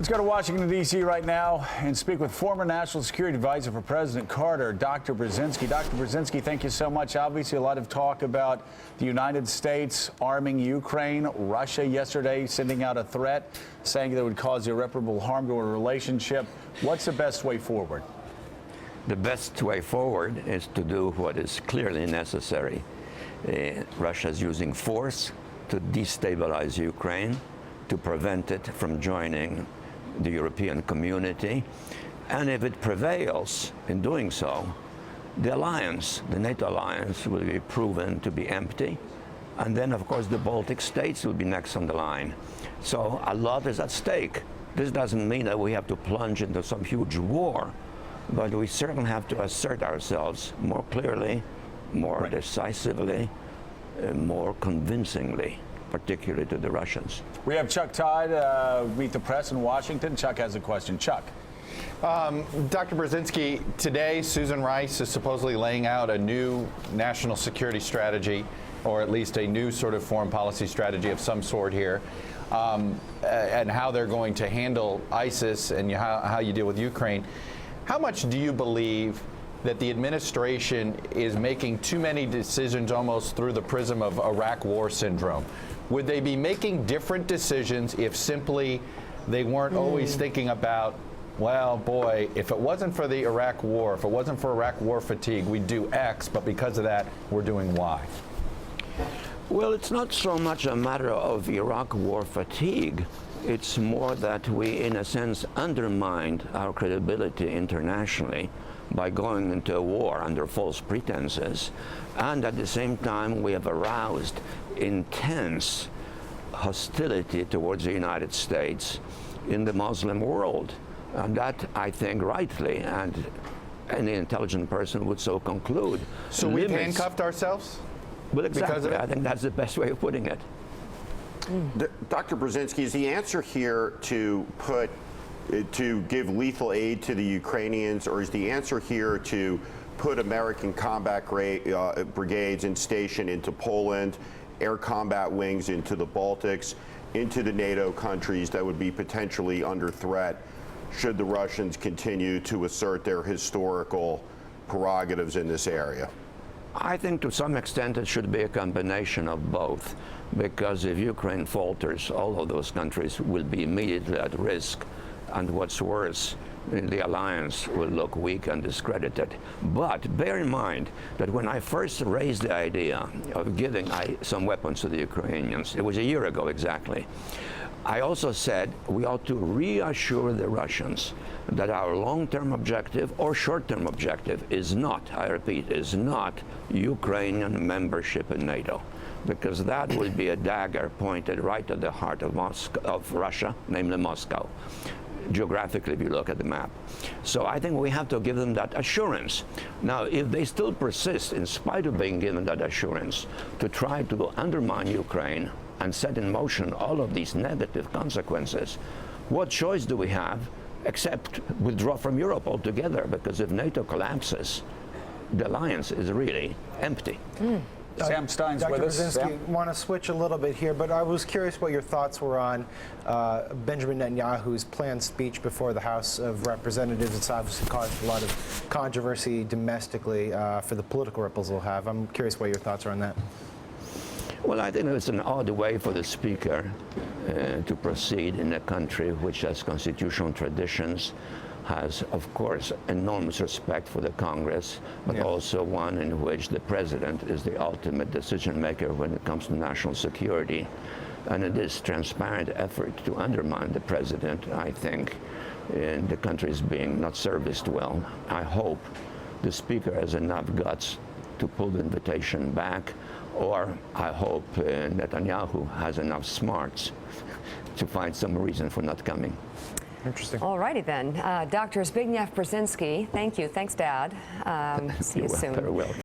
Let's go to Washington, D.C. right now and speak with former National Security Advisor for President Carter, Dr. Brzezinski. Dr. Brzezinski, thank you so much. Obviously, a lot of talk about the United States arming Ukraine. Russia yesterday sending out a threat saying that it would cause irreparable harm to a relationship. What's the best way forward? The best way forward is to do what is clearly necessary. Russia is using force to destabilize Ukraine, to prevent it from joining the European community. And if it prevails in doing so, the alliance, the NATO alliance, will be proven to be empty. And then, of course, the Baltic states will be next on the line. So a lot is at stake. This doesn't mean that we have to plunge into some huge war, but we certainly have to assert ourselves more clearly, more decisively, more convincingly, particularly to the Russians. We have Chuck Todd, Meet the Press in Washington. Chuck has a question. Chuck. Dr. Brzezinski, today Susan Rice is supposedly laying out a new national security strategy, or at least a new sort of foreign policy strategy of some sort here, and how they're going to handle ISIS and how you deal with Ukraine. How much do you believe that the administration is making too many decisions almost through the prism of Iraq war syndrome? Would they be making different decisions if simply they weren't always thinking about, well, boy, if it wasn't for the Iraq war, if it wasn't for Iraq war fatigue, we'd do X, but because of that, we're doing Y? Well, it's not so much a matter of Iraq war fatigue. It's more that we, in a sense, undermined our credibility internationally by going into a war under false pretenses. And at the same time, we have aroused intense hostility towards the United States in the Muslim world. And that, I think, rightly, and any intelligent person would so conclude. So we've handcuffed ourselves? Well, exactly. I think that's the best way of putting it. Dr. Brzezinski, is the answer here to give lethal aid to the Ukrainians, or is the answer here to put American combat brigades in station into Poland, air combat wings into the Baltics, into the NATO countries that would be potentially under threat should the Russians continue to assert their historical prerogatives in this area? I think to some extent it should be a combination of both, because if Ukraine falters, all of those countries will be immediately at risk, and what's worse, the alliance will look weak and discredited. But bear in mind that when I first raised the idea of giving some weapons to the Ukrainians, it was a year ago exactly, I also said we ought to reassure the Russians that our long-term objective or short-term objective is not, I repeat, is not Ukrainian membership in NATO, because that will be a dagger pointed right at the heart of Russia, namely Moscow, geographically if you look at the map. So I think we have to give them that assurance. Now, if they still persist, in spite of being given that assurance, to try to undermine Ukraine and set in motion all of these negative consequences, what choice do we have except withdraw from Europe altogether? Because if NATO collapses, the alliance is really empty. Sam Stein's with us. Dr. Brzezinski, want to switch a little bit here, but I was curious what your thoughts were on Benjamin Netanyahu's planned speech before the House of Representatives. It's obviously caused a lot of controversy domestically for the political ripples it'll have. I'm curious what your thoughts are on that. Well, I think it's an odd way for the Speaker to proceed in a country which has constitutional traditions, has, of course, enormous respect for the Congress, but also one in which the President is the ultimate decision maker when it comes to national security. And in this transparent effort to undermine the President, I think the country is being not serviced well. I hope the Speaker has enough guts to pull the invitation back, or I hope Netanyahu has enough smarts to find some reason for not coming. Interesting. All righty then. Dr. Zbigniew Brzezinski, thank you. Thanks, Dad. See you soon. Very well.